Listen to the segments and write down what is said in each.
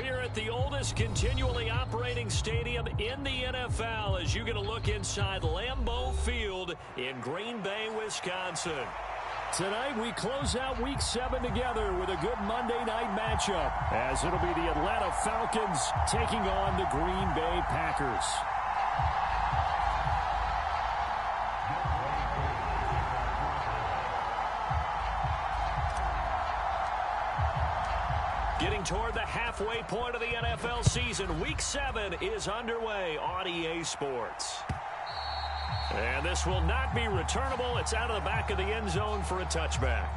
We're at the oldest continually operating stadium in the NFL as you get a look inside Lambeau Field in Green Bay, Wisconsin. Tonight we close out Week 7 together with a good Monday night matchup as it'll be the Atlanta Falcons taking on the Green Bay Packers. Getting toward the halfway point of the NFL season, Week 7 is underway on EA Sports. And this will not be returnable. It's out of the back of the end zone for a touchback.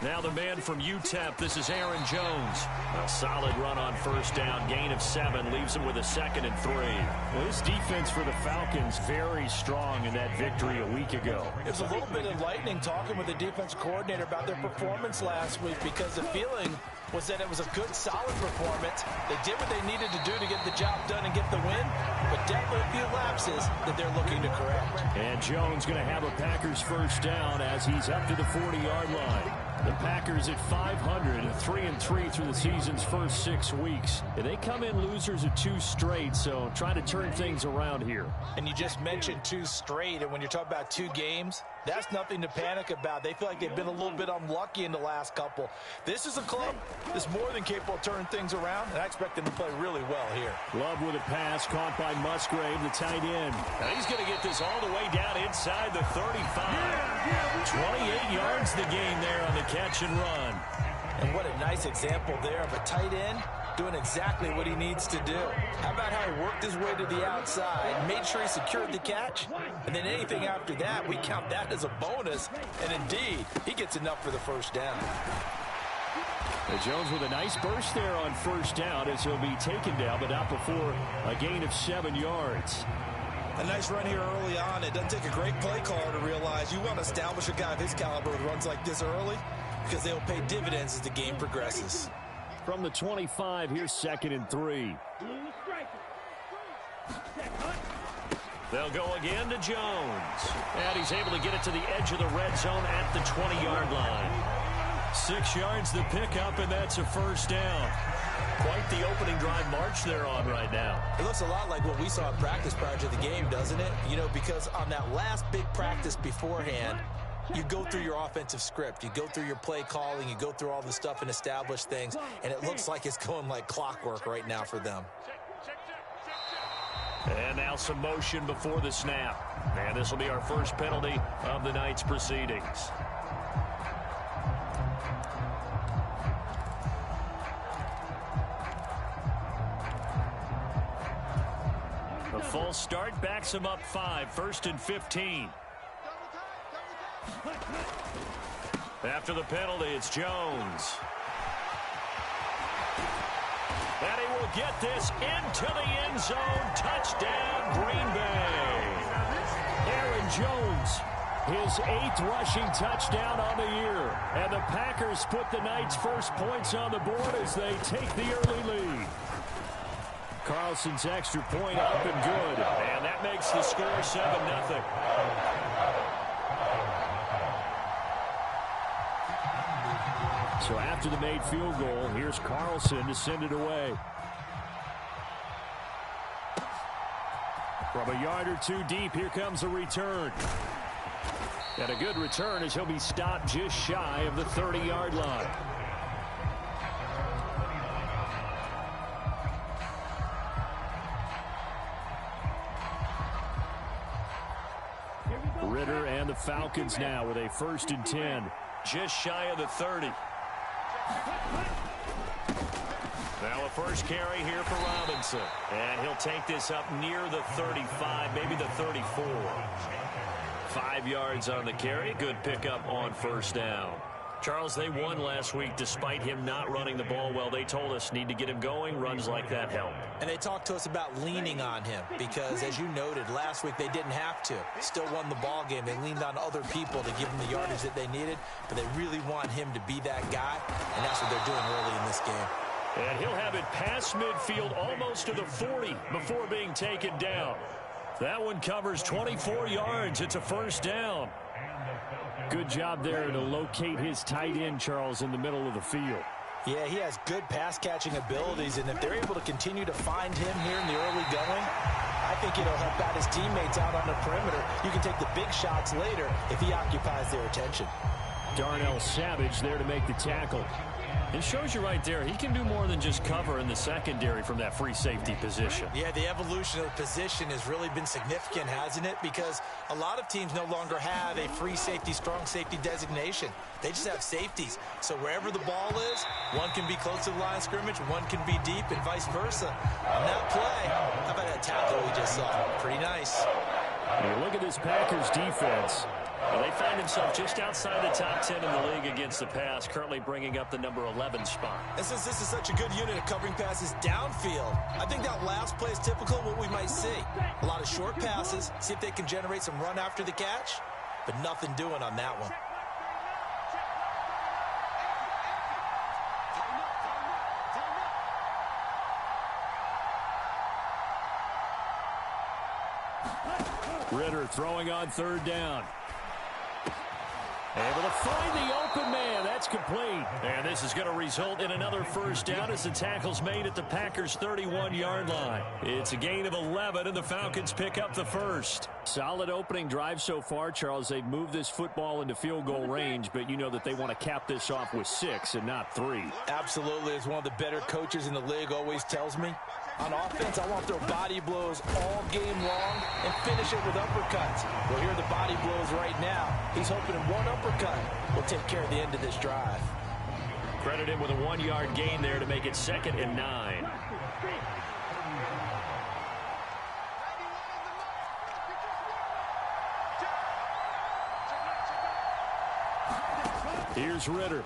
Now the man from UTEP, this is Aaron Jones. A solid run on first down, gain of 7, leaves him with a 2nd and 3. Well, this defense for the Falcons very strong in that victory a week ago. It was a little bit enlightening talking with the defense coordinator about their performance last week because the feeling was that it was a good, solid performance. They did what they needed to do to get the job done and get the win, but definitely a few lapses that they're looking to correct. And Jones going to have a Packers first down as he's up to the 40-yard line. The Packers at 500 and 3-3 through the season's first 6 weeks. And they come in losers of 2 straight, so trying to turn things around here. And you just mentioned 2 straight, and when you're talking about 2 games, that's nothing to panic about. They feel like they've been a little bit unlucky in the last couple. This is a club that's more than capable of turning things around, and I expect them to play really well here. Love with a pass caught by Musgrave, the tight end. Now he's going to get this all the way down inside the 35. 28 yards the gain there on the catch and run. And what a nice example there of a tight end doing exactly what he needs to do. How about how he worked his way to the outside, made sure he secured the catch, and then anything after that, we count that as a bonus. And indeed, he gets enough for the first down. Jones with a nice burst there on first down as he'll be taken down, but not before a gain of 7 yards. A nice run here early on. It doesn't take a great play caller to realize you want to establish a guy of his caliber with runs like this early because they'll pay dividends as the game progresses. From the 25, here's 2nd and 3. They'll go again to Jones. And he's able to get it to the edge of the red zone at the 20-yard line. 6 yards the pickup, and that's a first down. Quite the opening drive march they're on right now. It looks a lot like what we saw in practice prior to the game, doesn't it? You know, because on that last big practice beforehand, you go through your offensive script. You go through your play calling. You go through all the stuff and establish things. And it looks like it's going like clockwork right now for them. And now some motion before the snap. And this will be our first penalty of the night's proceedings. A full start backs him up 5, 1st and 15. After the penalty, it's Jones. And he will get this into the end zone. Touchdown, Green Bay. Aaron Jones, his 8th rushing touchdown on the year. And the Packers put the night's first points on the board as they take the early lead. Carlson's extra point up and good. And that makes the score 7-0. So after the made field goal, here's Carlson to send it away. From a yard or 2 deep, here comes a return. And a good return as he'll be stopped just shy of the 30-yard line. Ritter and the Falcons now with a 1st and 10. Just shy of the 30. Now a first carry here for Robinson. And he'll take this up near the 35, maybe the 34. 5 yards on the carry. Good pickup on first down. Charles, they won last week despite him not running the ball well. They told us need to get him going. Runs like that help. And they talked to us about leaning on him because, as you noted, last week they didn't have to. Still won the ball game. They leaned on other people to give them the yardage that they needed, but they really want him to be that guy, and that's what they're doing early in this game. And he'll have it past midfield almost to the 40 before being taken down. That one covers 24 yards. It's a first down. Good job there to locate his tight end, Charles, in the middle of the field. Yeah, he has good pass-catching abilities, and if they're able to continue to find him here in the early going, I think it'll help out his teammates out on the perimeter. You can take the big shots later if he occupies their attention. Darnell Savage there to make the tackle. It shows you right there, he can do more than just cover in the secondary from that free safety position. Yeah, the evolution of the position has really been significant, hasn't it? Because a lot of teams no longer have a free safety, strong safety designation. They just have safeties. So wherever the ball is, one can be close to the line of scrimmage, one can be deep, and vice versa. On that play, how about that tackle we just saw? Pretty nice. And you look at this Packers defense. Well, they find themselves just outside the top 10 in the league against the pass, currently bringing up the number 11 spot. And since this is such a good unit of covering passes downfield, I think that last play is typical of what we might see. A lot of short passes, see if they can generate some run after the catch, but nothing doing on that one. Ridder throwing on third down. Able to find the open man. That's complete. And this is going to result in another first down as the tackle's made at the Packers' 31-yard line. It's a gain of 11, and the Falcons pick up the first. Solid opening drive so far, Charles. They've moved this football into field goal range, but you know that they want to cap this off with 6 and not 3. Absolutely. As one of the better coaches in the league always tells me, on offense, I want to throw body blows all game long and finish it with uppercuts. Well, here are the body blows right now. He's hoping one uppercut will take care of the end of this drive. Credit him with a 1-yard gain there to make it 2nd and 9. Here's Ridder.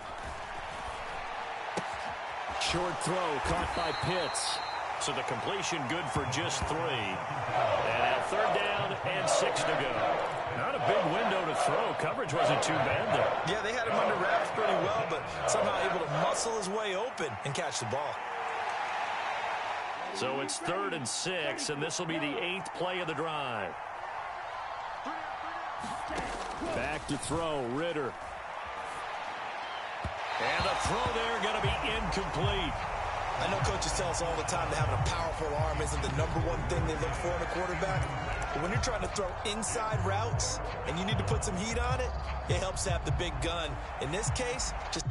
Short throw caught by Pitts. So the completion good for just 3. And at 3rd down and 6 to go. Not a big window to throw. Coverage wasn't too bad there. Yeah, they had him under wraps pretty well, but somehow able to muscle his way open and catch the ball. So it's 3rd and 6, and this will be the 8th play of the drive. Back to throw, Ridder. And the throw there going to be incomplete. I know coaches tell us all the time that having a powerful arm isn't the #1 thing they look for in a quarterback. But when you're trying to throw inside routes and you need to put some heat on it, it helps to have the big gun. In this case, just...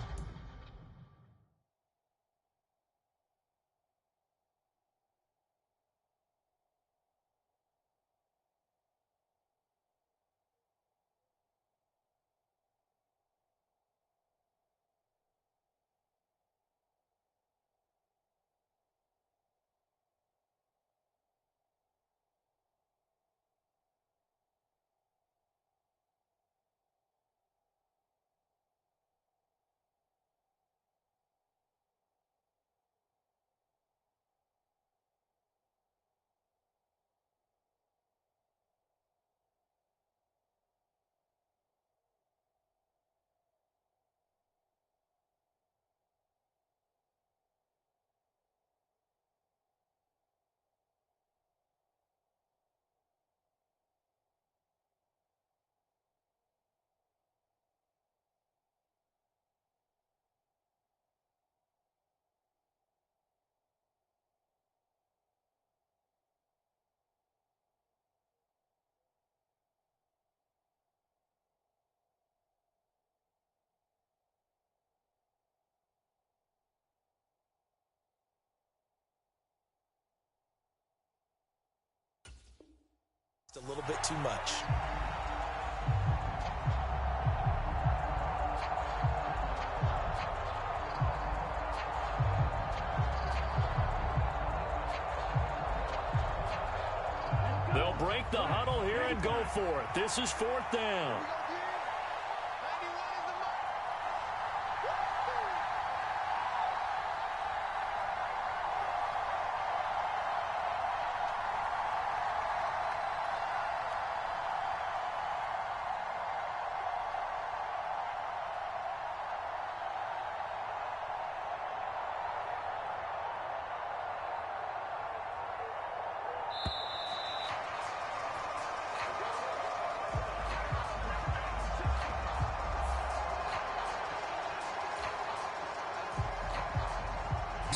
a little bit too much. They'll break the huddle here and go for it. This is 4th down.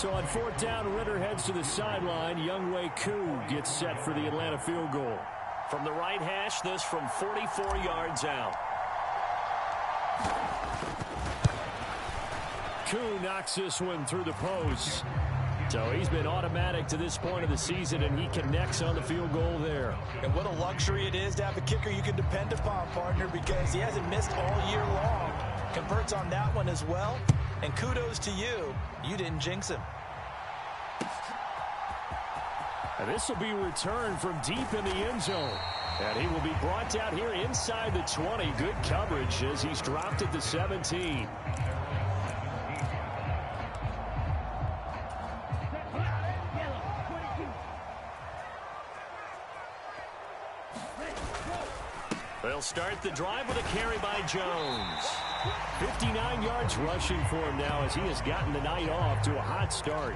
So on fourth down, Ritter heads to the sideline. Younghoe Koo gets set for the Atlanta field goal. From the right hash, this from 44 yards out. Koo knocks this one through the post. So he's been automatic to this point of the season, and he connects on the field goal there. And what a luxury it is to have a kicker you can depend upon, partner, because he hasn't missed all year long. Converts on that one as well. And kudos to you. You didn't jinx him. And this will be returned from deep in the end zone. And he will be brought down here inside the 20. Good coverage as he's dropped at the 17. They'll start the drive with a carry by Jones. 59 yards rushing for him now as he has gotten the night off to a hot start.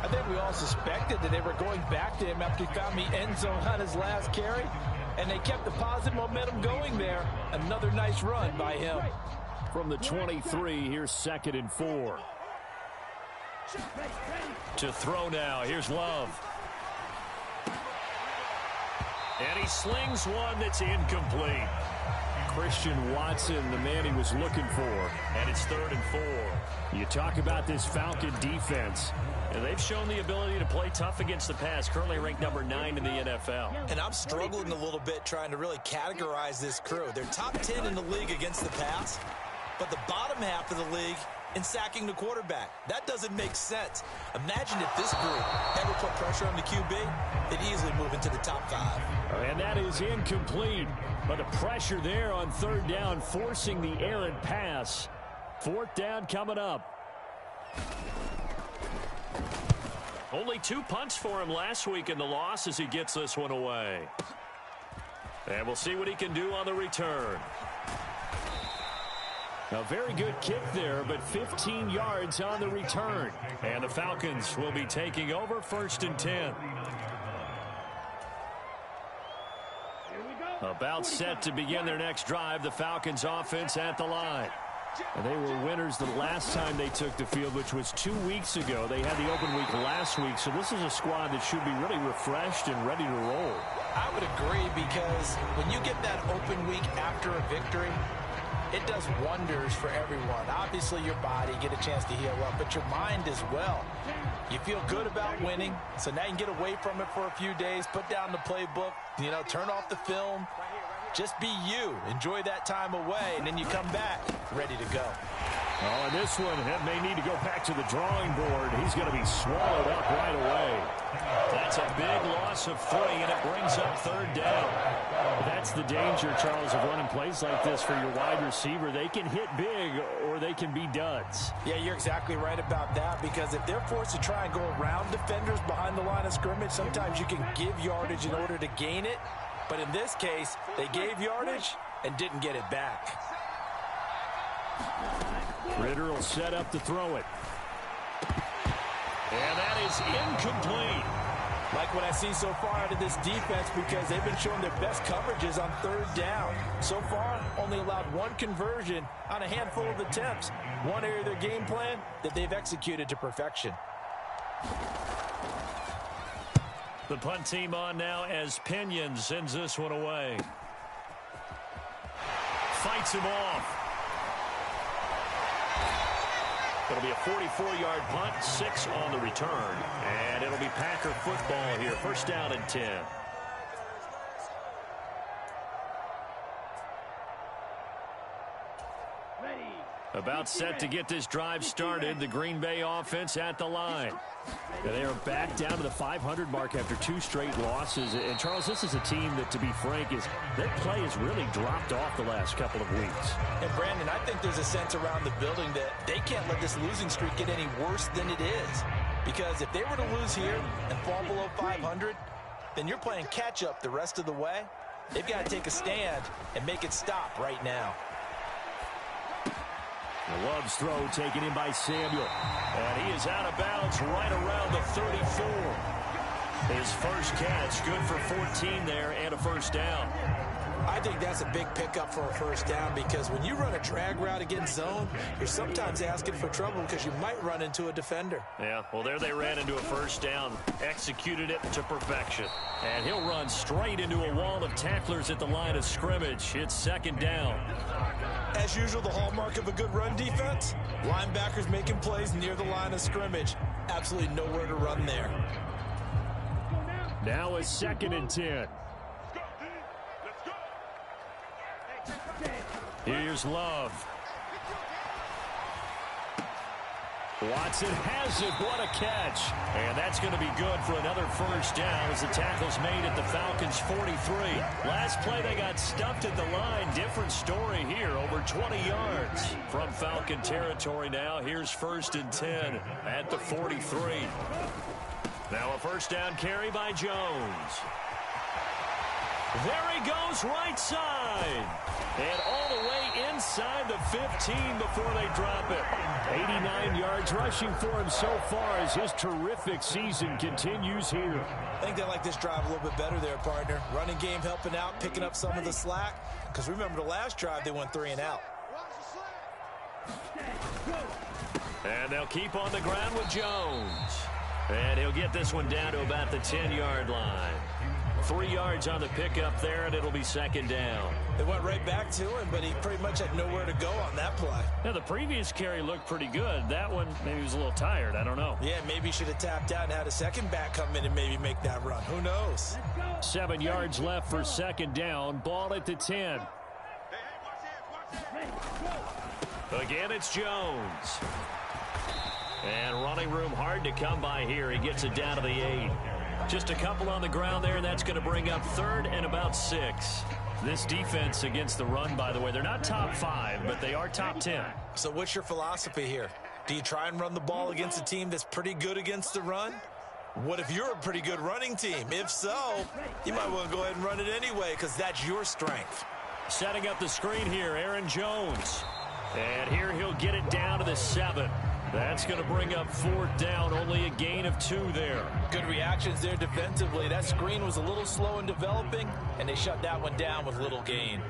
I think we all suspected that they were going back to him after he found the end zone on his last carry, and they kept the positive momentum going there. Another nice run by him. From the 23, here's 2nd and 4. To throw now, here's Love. And he slings one that's incomplete. Christian Watson, the man he was looking for. And it's 3rd and 4. You talk about this Falcon defense. And they've shown the ability to play tough against the pass, currently ranked number 9 in the NFL. And I'm struggling a little bit trying to really categorize this crew. They're top 10 in the league against the pass, but the bottom half of the league in sacking the quarterback. That doesn't make sense. Imagine if this group ever put pressure on the QB, they'd easily move into the top 5. And that is incomplete. But the pressure there on 3rd down, forcing the errant pass. 4th down coming up. Only 2 punts for him last week in the loss as he gets this one away. And we'll see what he can do on the return. A very good kick there, but 15 yards on the return. And the Falcons will be taking over 1st and 10. About set to begin their next drive, the Falcons offense at the line. And they were winners the last time they took the field, which was 2 weeks ago. They had the open week last week, so this is a squad that should be really refreshed and ready to roll. I would agree, because when you get that open week after a victory, it does wonders for everyone. Obviously, your body, get a chance to heal up, but your mind as well. You feel good about winning, so now you can get away from it for a few days, put down the playbook, turn off the film. Just be you. Enjoy that time away, and then you come back ready to go. Oh, and this one may need to go back to the drawing board. He's going to be swallowed up right away. That's a big loss of 3, and it brings up 3rd down. That's the danger, Charles, of running plays like this for your wide receiver. They can hit big, or they can be duds. Yeah, you're exactly right about that, because if they're forced to try and go around defenders behind the line of scrimmage, sometimes you can give yardage in order to gain it. But in this case, they gave yardage and didn't get it back. Ritter will set up to throw it. And that is incomplete. Like what I see so far out of this defense, because they've been showing their best coverages on 3rd down. So far, only allowed 1 conversion on a handful of attempts. One area of their game plan that they've executed to perfection. The punt team on now as Pinion sends this one away. Fights him off. It'll be a 44-yard punt, 6 on the return. And it'll be Packer football here. 1st down and 10. About set to get this drive started. The Green Bay offense at the line. And they are back down to the 500 mark after 2 straight losses. And, Charles, this is a team that, to be frank, their play has really dropped off the last couple of weeks. And, Brandon, I think there's a sense around the building that they can't let this losing streak get any worse than it is. Because if they were to lose here and fall below 500, then you're playing catch-up the rest of the way. They've got to take a stand and make it stop right now. The Love's throw taken in by Samuel. And he is out of bounds right around the 34. His first catch, good for 14 there and a 1st down. I think that's a big pickup for a first down because when you run a drag route against zone, you're sometimes asking for trouble because you might run into a defender. Yeah, well, there they ran into a first down, executed it to perfection. And he'll run straight into a wall of tacklers at the line of scrimmage. It's second down. As usual, the hallmark of a good run defense, linebackers making plays near the line of scrimmage. Absolutely nowhere to run there. Now it's 2nd and 10. Here's Love. Watson has it. What a catch. And that's going to be good for another first down as the tackle's made at the Falcons' 43. Last play, they got stuffed at the line. Different story here. Over 20 yards from Falcon territory now. Here's 1st and 10 at the 43. Now a first down carry by Jones. There he goes right side. And all the way inside the 15 before they drop it. 89 yards rushing for him so far as his terrific season continues here. I think they like this drive a little bit better there, partner. Running game helping out, picking up some of the slack. Because remember the last drive, they went 3 and out. And they'll keep on the ground with Jones. And he'll get this one down to about the 10-yard line. 3 yards on the pickup there, and it'll be second down. They went right back to him, but he pretty much had nowhere to go on that play. Now, the previous carry looked pretty good. That one, maybe he was a little tired. I don't know. Yeah, maybe he should have tapped out and had a second back come in and maybe make that run. Who knows? 7 yards left for second down. Ball at the 10. Again, it's Jones. And running room hard to come by here. He gets it down to the 8. Just a couple on the ground there, and that's going to bring up 3rd and about 6. This defense against the run, by the way, they're not top 5, but they are top 10. So what's your philosophy here? Do you try and run the ball against a team that's pretty good against the run? What if you're a pretty good running team? If so, you might want to go ahead and run it anyway because that's your strength. Setting up the screen here, Aaron Jones. And here he'll get it down to the 7. That's going to bring up 4th down, only a gain of 2 there. Good reactions there defensively. That screen was a little slow in developing, and they shut that one down with little gain.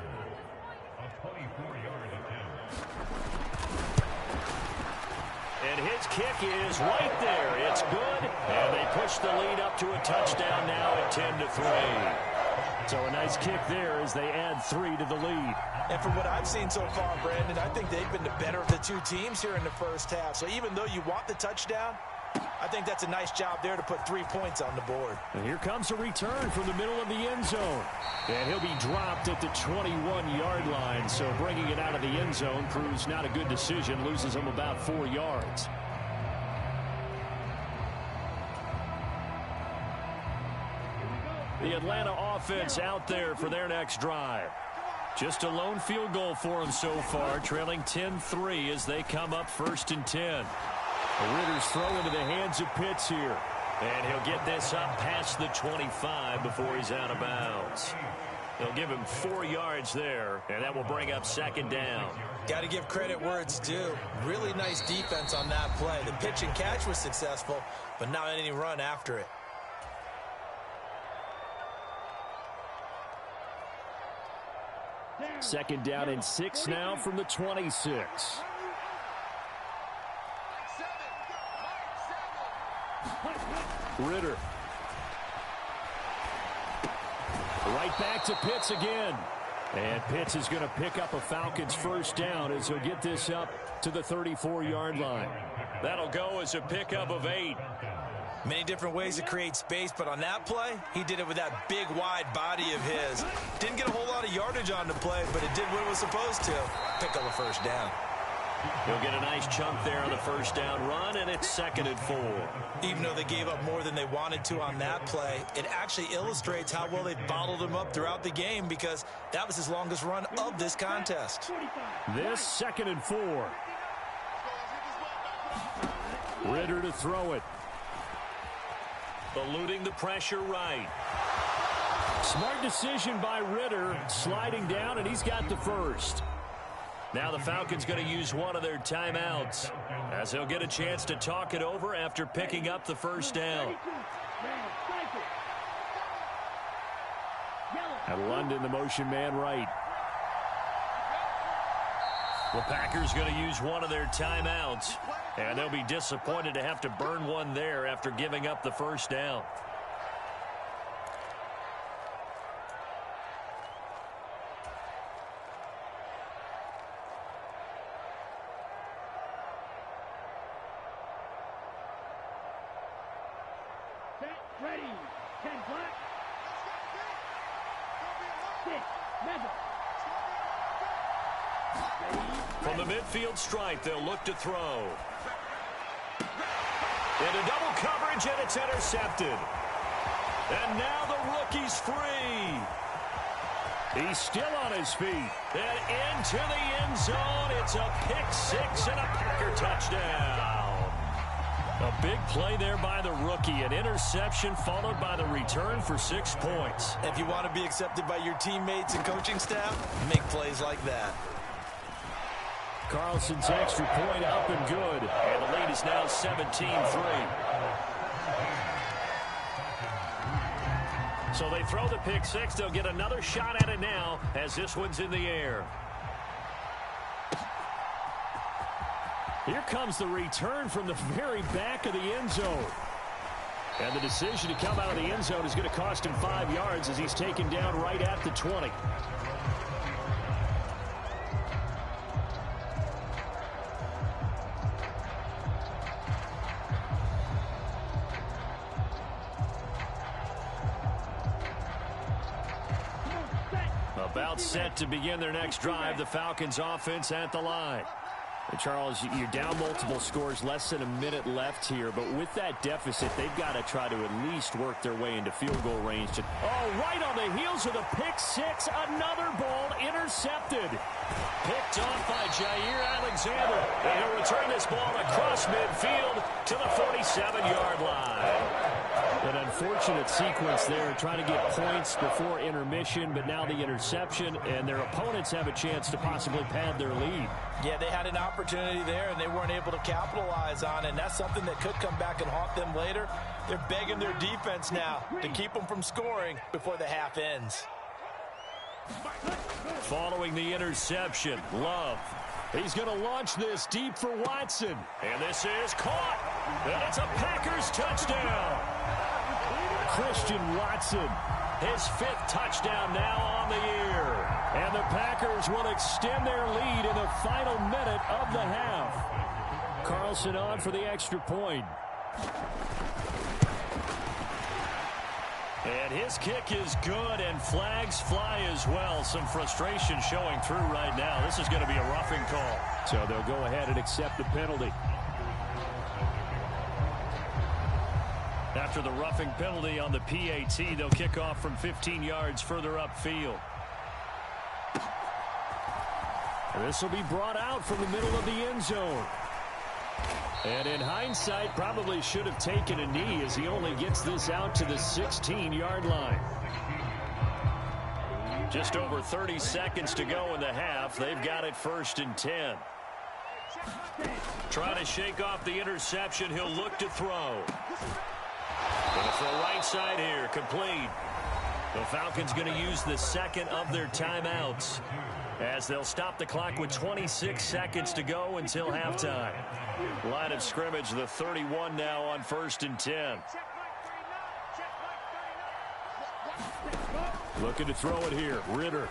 And his kick is right there. It's good, and they push the lead up to a touchdown now at 10-3. So a nice kick there as they add 3 to the lead. And from what I've seen so far, Brandon, I think they've been the better of the two teams here in the first half. So even though you want the touchdown, I think that's a nice job there to put 3 points on the board. And here comes a return from the middle of the end zone. And he'll be dropped at the 21-yard line. So bringing it out of the end zone proves not a good decision. Loses him about 4 yards. The Atlanta offense out there for their next drive. Just a lone field goal for them so far, trailing 10-3 as they come up 1st and 10. Ritter's throw into the hands of Pitts here. And he'll get this up past the 25 before he's out of bounds. They'll give him 4 yards there, and that will bring up 2nd down. Got to give credit where it's due. Really nice defense on that play. The pitch and catch was successful, but not any run after it. Second down and 6 now from the 26. Ritter. Right back to Pitts again. And Pitts is going to pick up a Falcons first down as he'll get this up to the 34-yard line. That'll go as a pickup of 8. Many different ways to create space, but on that play, he did it with that big, wide body of his. Didn't get a whole lot of yardage on the play, but it did what it was supposed to. Pick up a first down. He'll get a nice chunk there on the first down run, and it's 2nd and 4. Even though they gave up more than they wanted to on that play, it actually illustrates how well they bottled him up throughout the game because that was his longest run of this contest. This 2nd and 4. Ritter to throw it. Eluding the pressure right. Smart decision by Ritter, sliding down, and he's got the first. Now the Falcons going to use one of their timeouts as they'll get a chance to talk it over after picking up the first down. And London, the motion man right. The Packers going to use one of their timeouts. And they'll be disappointed to have to burn one there after giving up the first down. Ready. 10 black. 6. Measure. From the midfield stripe, they'll look to throw. Into double coverage, and it's intercepted. And now the rookie's free. He's still on his feet. And into the end zone. It's a pick six and a Packer touchdown. A big play there by the rookie. An interception followed by the return for 6 points. If you want to be accepted by your teammates and coaching staff, make plays like that. Carlson's extra point up and good. And the lead is now 17-3. So they throw the pick six. They'll get another shot at it now as this one's in the air. Here comes the return from the very back of the end zone. And the decision to come out of the end zone is going to cost him 5 yards as he's taken down right at the 20. About set to begin their next drive, the Falcons offense at the line. And Charles, you're down multiple scores, less than a minute left here, but with that deficit, they've got to try to at least work their way into field goal range. Right on the heels of the pick six, another ball intercepted. Picked off by Jair Alexander. And he'll return this ball across midfield to the 47-yard line. An unfortunate sequence there, trying to get points before intermission, but now the interception, and their opponents have a chance to possibly pad their lead. Yeah, they had an opportunity there, and they weren't able to capitalize on it, and that's something that could come back and haunt them later. They're begging their defense now to keep them from scoring before the half ends. Following the interception, Love. He's going to launch this deep for Watson. And this is caught. And it's a Packers touchdown. Christian Watson, his 5th touchdown now on the year. And the Packers will extend their lead in the final minute of the half. Carlson on for the extra point. And his kick is good, and flags fly as well. Some frustration showing through right now. This is going to be a roughing call. So they'll go ahead and accept the penalty. After the roughing penalty on the PAT, they'll kick off from 15 yards further upfield. This will be brought out from the middle of the end zone. And in hindsight, probably should have taken a knee as he only gets this out to the 16-yard line. Just over 30 seconds to go in the half. They've got it 1st and 10. Trying to shake off the interception. He'll look to throw. Going to throw right side here. Complete. The Falcons going to use the second of their timeouts as they'll stop the clock with 26 seconds to go until halftime. Line of scrimmage, the 31 now on 1st and 10. Looking to throw it here. Ritter.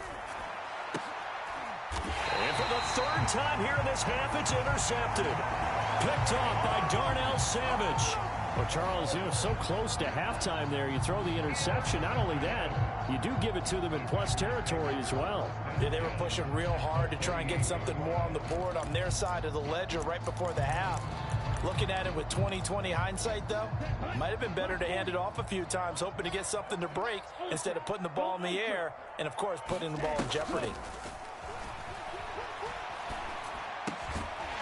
And for the 3rd time here in this half, it's intercepted. Picked off by Darnell Savage. Well, Charles, so close to halftime there. You throw the interception. Not only that, you do give it to them in plus territory as well. Yeah, they were pushing real hard to try and get something more on the board on their side of the ledger right before the half. Looking at it with 20/20 hindsight, though, might have been better to hand it off a few times, hoping to get something to break instead of putting the ball in the air and, of course, putting the ball in jeopardy.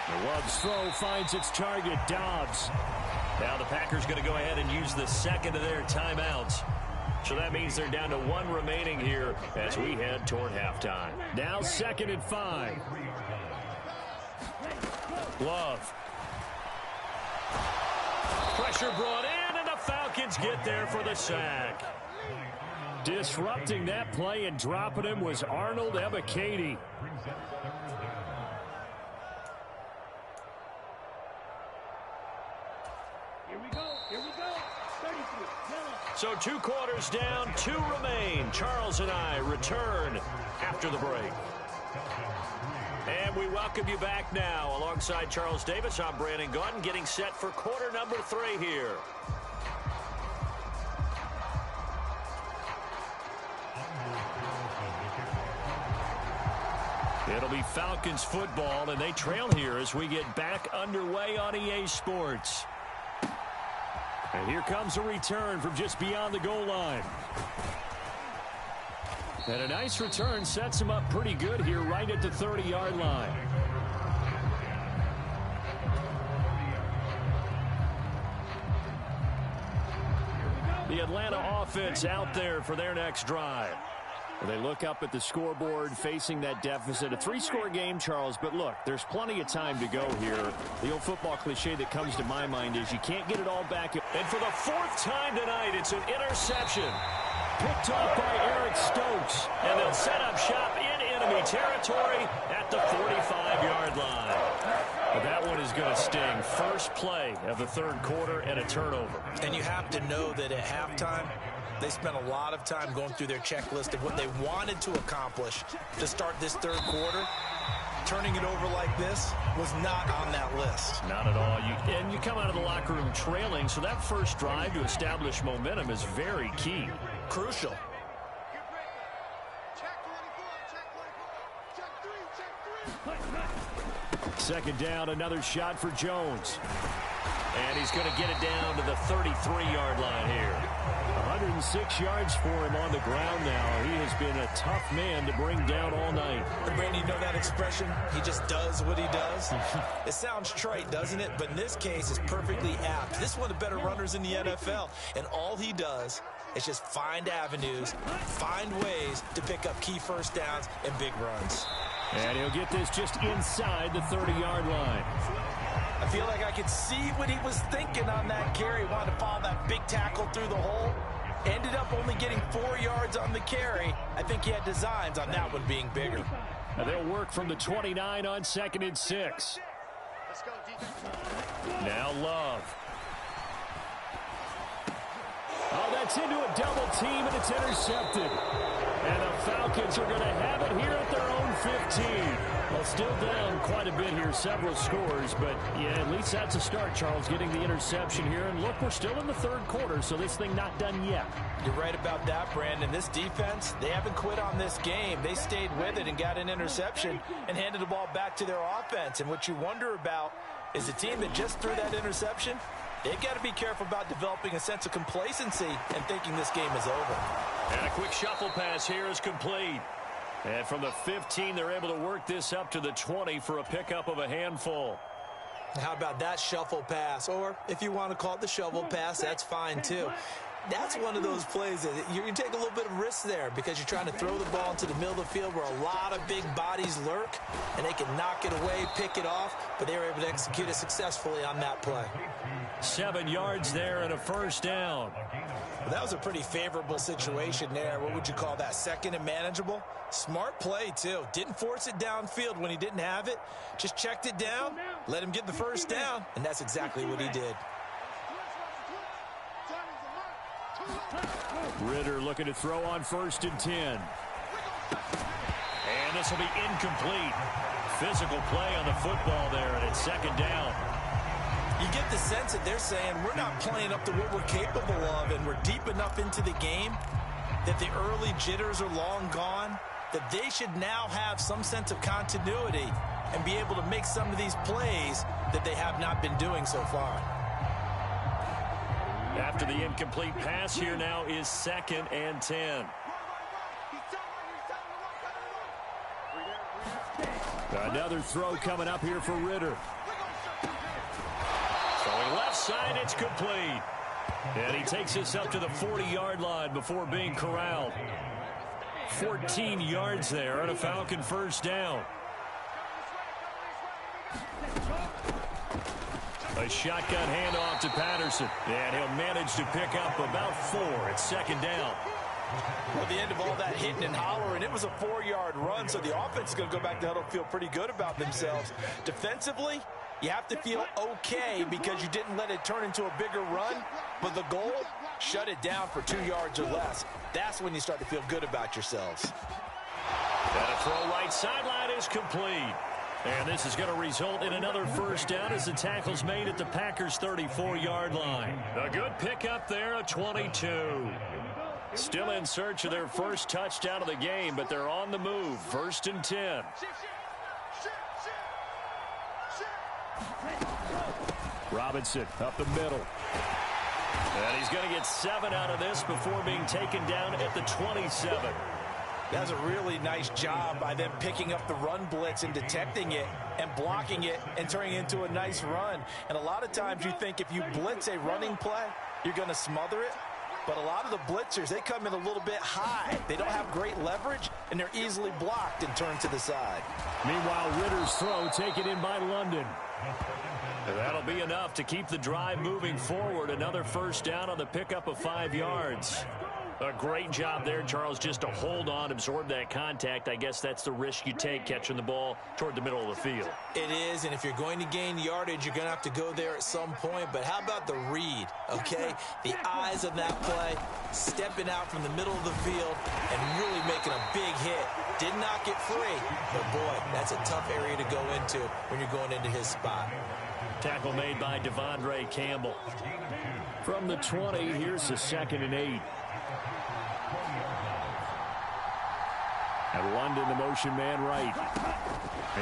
The Love's throw finds its target, Dobbs. Now the Packers going to go ahead and use the second of their timeouts. So that means they're down to 1 remaining here as we head toward halftime. Now 2nd and 5. Love. Pressure brought in, and the Falcons get there for the sack. Disrupting that play and dropping him was Arnold Ebiketie. Here we go. 33. So 2 quarters down, 2 remain. Charles and I return after the break. And we welcome you back now. Alongside Charles Davis, I'm Brandon Gaudin, getting set for quarter number 3 here. It'll be Falcons football, and they trail here as we get back underway on EA Sports. And here comes a return from just beyond the goal line. And a nice return sets him up pretty good here right at the 30-yard line. The Atlanta offense out there for their next drive. They look up at the scoreboard facing that deficit. A 3-score game, Charles, but look, there's plenty of time to go here. The old football cliche that comes to my mind is you can't get it all back. And for the 4th time tonight, it's an interception. Picked off by Eric Stokes. And they'll set up shop in enemy territory at the 45-yard line. But that one is going to sting. First play of the 3rd quarter and a turnover. And you have to know that at halftime, they spent a lot of time going through their checklist of what they wanted to accomplish to start this 3rd quarter. Turning it over like this was not on that list. Not at all. And you come out of the locker room trailing, so that first drive to establish momentum is very key. Crucial. Second down, another shot for Jones. And he's going to get it down to the 33-yard line here. 106 yards for him on the ground now. He has been a tough man to bring down all night. Randy, you know that expression? He just does what he does. It sounds trite, doesn't it? But in this case, it's perfectly apt. This is one of the better runners in the NFL. And all he does is just find avenues, find ways to pick up key first downs and big runs. And he'll get this just inside the 30-yard line. I feel like I could see what he was thinking on that carry. Wanted to follow that big tackle through the hole. Ended up only getting 4 yards on the carry. I think he had designs on that one being bigger. Now they'll work from the 29 on 2nd and 6. Now Love. Oh, that's into a double team, and it's intercepted. And the Falcons are going to have it here at their own 15. Well, still down quite a bit here, several scores, but yeah, at least that's a start, Charles, getting the interception here. And look, we're still in the 3rd quarter, so this thing not done yet. You're right about that, Brandon. This defense, they haven't quit on this game. They stayed with it and got an interception and handed the ball back to their offense. And what you wonder about is the team that just threw that interception, they've got to be careful about developing a sense of complacency and thinking this game is over. And a quick shuffle pass here is complete. And from the 15, they're able to work this up to the 20 for a pickup of a handful. How about that shuffle pass? Or if you want to call it the shovel pass, that's fine too. That's one of those plays that you take a little bit of risk there because you're trying to throw the ball into the middle of the field where a lot of big bodies lurk, and they can knock it away, pick it off, but they were able to execute it successfully on that play. 7 yards there and a first down. Well, that was a pretty favorable situation there. What would you call that? 2nd and manageable? Smart play, too. Didn't force it downfield when he didn't have it. Just checked it down, let him get the first down, and that's exactly what he did. Ritter looking to throw on 1st and 10. And this will be incomplete. Physical play on the football there, and it's 2nd down. You get the sense that they're saying we're not playing up to what we're capable of, and we're deep enough into the game that the early jitters are long gone, that they should now have some sense of continuity and be able to make some of these plays that they have not been doing so far. After the incomplete pass, here now is 2nd and 10. Another throw coming up here for Ritter. Throwing left side, it's complete. And he takes us up to the 40-yard line before being corralled. 14 yards there and a Falcon first down. A shotgun handoff to Patterson. And he'll manage to pick up about 4 at 2nd down. Well, the end of all that hitting and hollering, it was a 4-yard run, so the offense is going to go back to the huddle, feel pretty good about themselves. Defensively, you have to feel okay because you didn't let it turn into a bigger run, but the goal, shut it down for 2 yards or less. That's when you start to feel good about yourselves. And a throw right sideline is complete. And this is going to result in another first down as the tackle's made at the Packers' 34-yard line. A good pickup there, a 22. Still in search of their first touchdown of the game, but they're on the move. 1st and 10. Robinson up the middle. And he's going to get 7 out of this before being taken down at the 27. That's a really nice job by them picking up the run blitz and detecting it and blocking it and turning it into a nice run. And a lot of times you think if you blitz a running play, you're going to smother it. But a lot of the blitzers, they come in a little bit high. They don't have great leverage, and they're easily blocked and turned to the side. Meanwhile, Ritter's throw taken in by London. And that'll be enough to keep the drive moving forward. Another first down on the pickup of 5 yards. A great job there, Charles, just to hold on, absorb that contact. I guess that's the risk you take catching the ball toward the middle of the field. It is, and if you're going to gain yardage, you're going to have to go there at some point. But how about the read, okay? The eyes of that play, stepping out from the middle of the field and really making a big hit. Did not get free, but boy, that's a tough area to go into when you're going into his spot. Tackle made by Devondre Campbell. From the 20, here's the 2nd and 8. And London, the motion man right.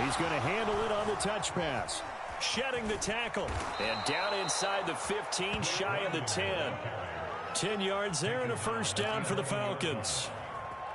He's going to handle it on the touch pass. Shedding the tackle. And down inside the 15, shy of the 10. 10 yards there and a first down for the Falcons.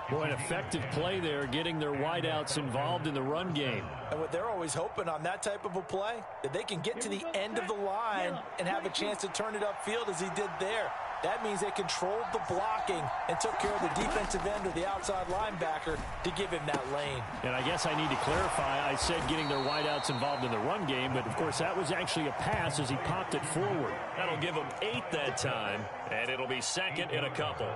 Boy, an effective play there, getting their wideouts involved in the run game. And what they're always hoping on that type of a play, that they can get to the end of the line and have a chance to turn it upfield as he did there. That means they controlled the blocking and took care of the defensive end or the outside linebacker to give him that lane. And I guess I need to clarify, I said getting their wideouts involved in the run game, but of course that was actually a pass as he popped it forward. That'll give him 8 that time, and it'll be 2nd and a couple.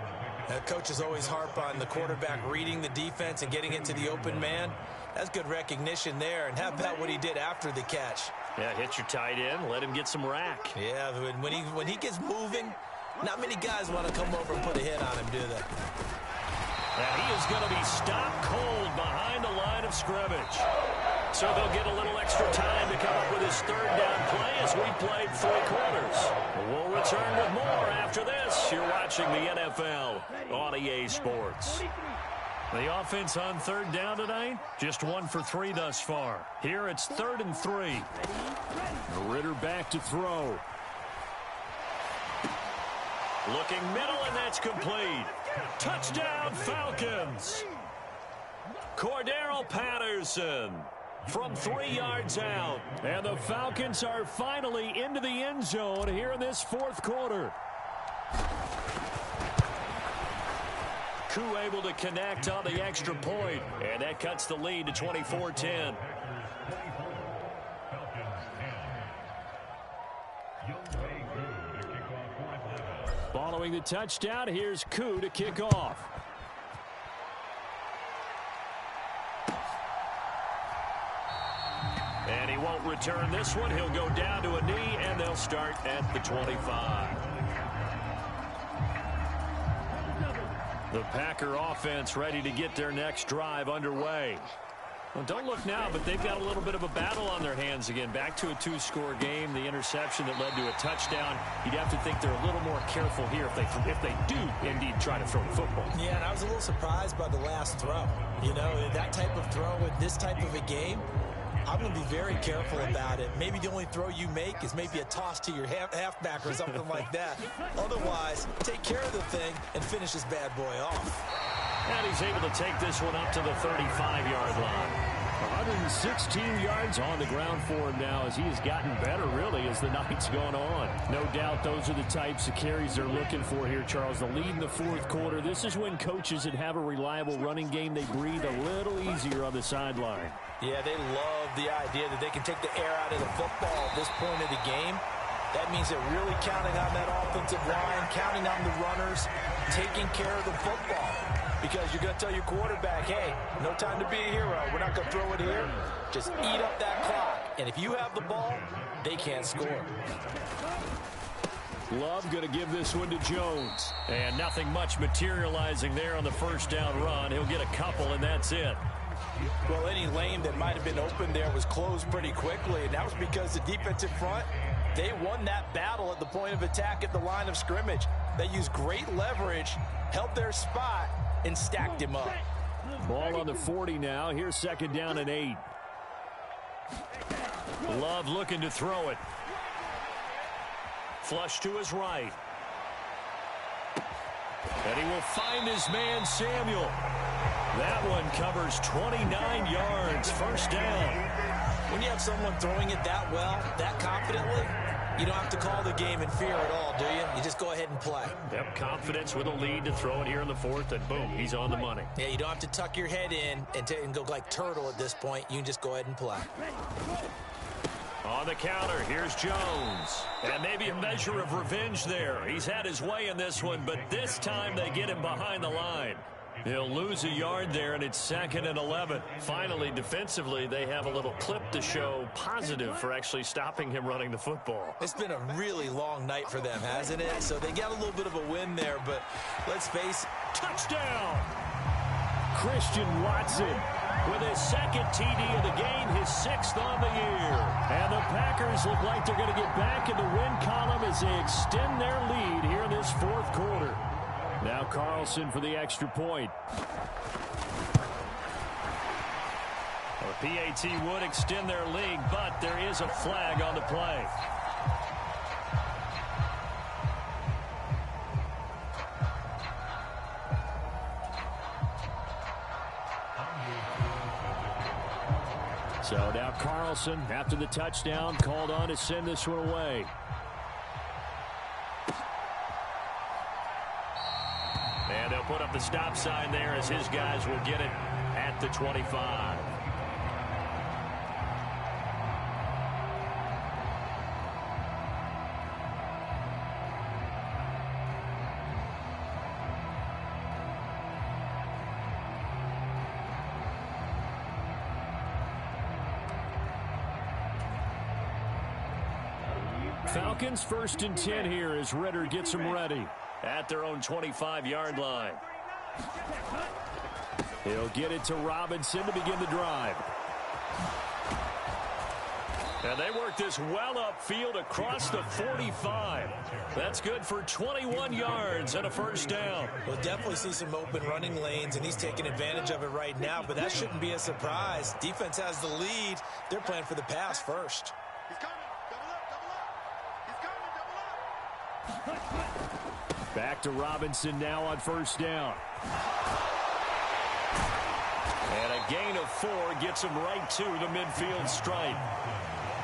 Coaches always harp on the quarterback reading the defense and getting into the open man. That's good recognition there. And how about what he did after the catch? Yeah, hit your tight end, let him get some rack. Yeah, when he gets moving, not many guys want to come over and put a hit on him, do they? And he is going to be stopped cold behind the line of scrimmage. So they'll get a little extra time to come up with his 3rd down play as we played 3 quarters. We'll return with more after this. You're watching the NFL on EA Sports. The offense on 3rd down tonight, just 1 for 3 thus far. Here it's 3rd and 3. Ritter back to throw. Looking middle, and that's complete. Touchdown, Falcons. Cordero Patterson from 3 yards out. And the Falcons are finally into the end zone here in this 4th quarter. Koo able to connect on the extra point, and that cuts the lead to 24-10. Following the touchdown, here's Koo to kick off. And he won't return this one. He'll go down to a knee, and they'll start at the 25. The Packer offense ready to get their next drive underway. Well, don't look now, but they've got a little bit of a battle on their hands again. Back to a 2-score game. The interception that led to a touchdown. You'd have to think they're a little more careful here if they do indeed try to throw the football. Yeah, and I was a little surprised by the last throw. You know, that type of throw in this type of a game, I'm going to be very careful about it. Maybe the only throw you make is maybe a toss to your halfback or something like that. Otherwise, take care of the thing and finish this bad boy off. And he's able to take this one up to the 35-yard line. 116 yards on the ground for him now as he has gotten better, really, as the night's gone on. No doubt those are the types of carries they're looking for here, Charles. The lead in the 4th quarter. This is when coaches that have a reliable running game, they breathe a little easier on the sideline. Yeah, they love the idea that they can take the air out of the football at this point of the game. That means they're really counting on that offensive line, counting on the runners, taking care of the football. Because you're going to tell your quarterback, hey, no time to be a hero. We're not going to throw it here. Just eat up that clock. And if you have the ball, they can't score. Love going to give this one to Jones. And nothing much materializing there on the first down run. He'll get a couple, and that's it. Well, any lane that might have been open there was closed pretty quickly, and that was because the defensive front, they won that battle at the point of attack at the line of scrimmage. They used great leverage, held their spot, and stacked him up. Ball on the 40 now. Here's second down and 8. Love looking to throw it. Flush to his right. And he will find his man, Samuel. That one covers 29 yards. First down. When you have someone throwing it that well, that confidently, you don't have to call the game in fear at all, do you? You just go ahead and play. Yep, confidence with a lead to throw it here in the fourth, and boom, he's on the money. Yeah, you don't have to tuck your head in and go like turtle at this point. You can just go ahead and play. On the counter, here's Jones. And maybe a measure of revenge there. He's had his way in this one, but this time they get him behind the line. He'll lose a yard there, and it's 2nd and 11. Finally, defensively, they have a little clip to show positive for actually stopping him running the football. It's been a really long night for them, hasn't it? So they got a little bit of a win there, but let's face it. Touchdown! Christian Watson with his second TD of the game, his 6th on the year. And the Packers look like they're going to get back in the win column as they extend their lead here in this fourth quarter. Now Carlson for the extra point. Well, PAT would extend their lead, but there is a flag on the play. So now Carlson, after the touchdown, called on to send this one away. And they'll put up the stop sign there as his guys will get it at the 25. Falcons 1st and 10 here as Ritter gets them ready at their own 25-yard line. He'll get it to Robinson to begin the drive. And they work this well upfield across the 45. That's good for 21 yards and a first down. We'll definitely see some open running lanes, and he's taking advantage of it right now, but that shouldn't be a surprise. Defense has the lead. They're playing for the pass first. Back to Robinson now on first down. And a gain of 4 gets him right to the midfield stripe.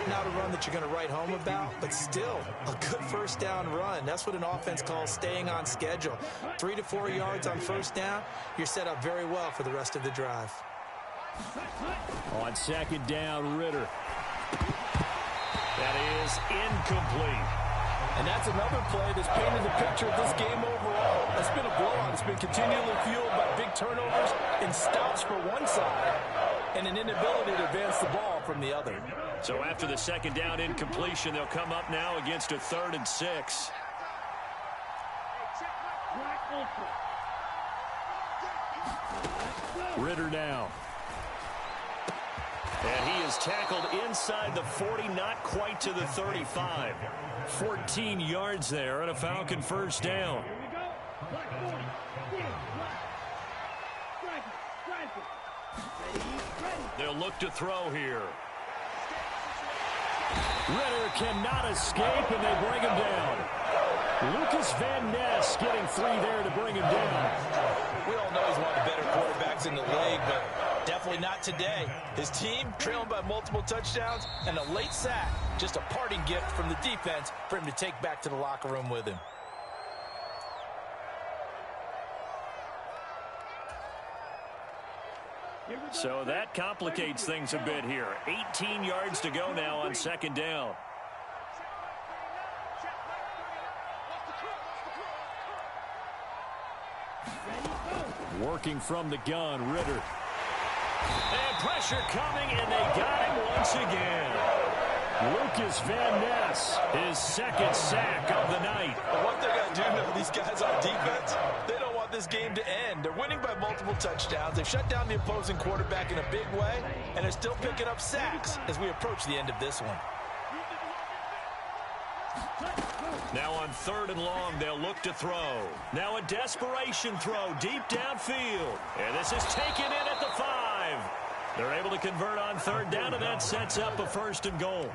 Not a run that you're going to write home about, but still a good first down run. That's what an offense calls staying on schedule. 3 to 4 yards on first down, you're set up very well for the rest of the drive. On second down, Ritter. That is incomplete. And that's another play that's painted the picture of this game overall. It's been a blowout. It's been continually fueled by big turnovers and stops for one side and an inability to advance the ball from the other. So after the second down incompletion, they'll come up now against a 3rd and 6. Ritter now. And he is tackled inside the 40, not quite to the 35. 14 yards there and a Falcon first down. They'll look to throw here. Ritter cannot escape, and they bring him down. Lucas Van Ness getting 3 there to bring him down. We all know he's one of the better quarterbacks in the league, but definitely not today. His team trailing by multiple touchdowns and a late sack. Just a parting gift from the defense for him to take back to the locker room with him. So that complicates things a bit here. 18 yards to go now on second down. Working from the gun, Ritter. And pressure coming, and they got him once again. Lucas Van Ness, his second sack of the night. But what they're going to do now, these guys on defense, they don't want this game to end. They're winning by multiple touchdowns. They've shut down the opposing quarterback in a big way, and they're still picking up sacks as we approach the end of this one. Now on 3rd and long, they'll look to throw. Now a desperation throw deep downfield. And this is taken in at the 5. They're able to convert on 3rd down, and that sets up a 1st and goal.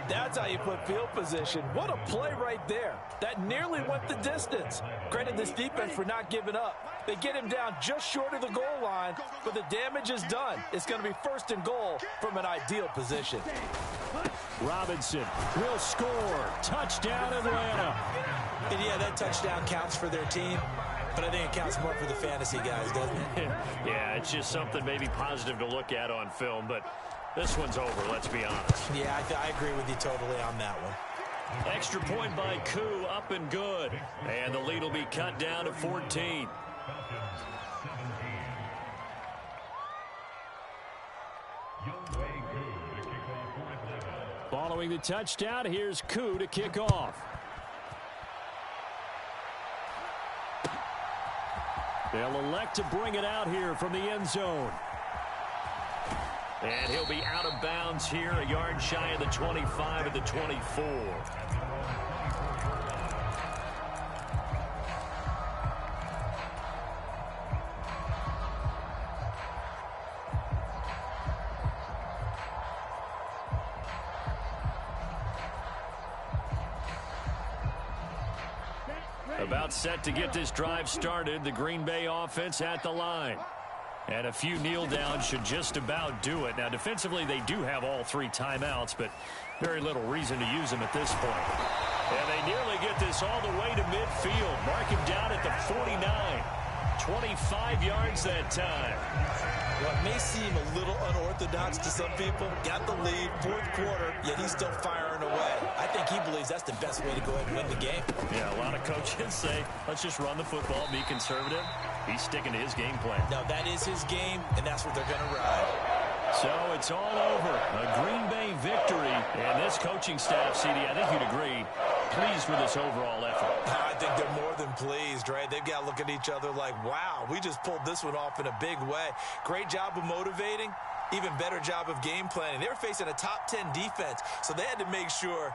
That's how you put field position. What a play right there. That nearly went the distance. Credit this defense for not giving up. They get him down just short of the goal line, but the damage is done. It's going to be 1st and goal from an ideal position. Robinson will score. Touchdown, Atlanta. And yeah, that touchdown counts for their team, but I think it counts more for the fantasy guys, doesn't it? Yeah, it's just something maybe positive to look at on film, but this one's over, let's be honest. Yeah, I agree with you totally on that one. Extra point by Koo, up and good. And the lead will be cut down to 14. Following the touchdown, here's Koo to kick off. They'll elect to bring it out here from the end zone. And he'll be out of bounds here, a yard shy of the 25 at the 24. About set to get this drive started, the Green Bay offense at the line. And a few kneel downs should just about do it. Now, defensively, they do have all 3 timeouts, but very little reason to use them at this point. And they nearly get this all the way to midfield. Mark him down at the 49. 25 yards that time. Well, it may seem a little unorthodox to some people. Got the lead, 4th quarter, yet he's still firing away. I think he believes that's the best way to go ahead and win the game. Yeah, a lot of coaches say, let's just run the football, be conservative. He's sticking to his game plan. Now, that is his game, and that's what they're going to ride. So it's all over. A Green Bay victory. And this coaching staff, CD, I think you'd agree, pleased with this overall effort. I think they're more than pleased, right? They've got to look at each other like, wow, we just pulled this one off in a big way. Great job of motivating. Even better job of game planning. They were facing a top 10 defense, so they had to make sure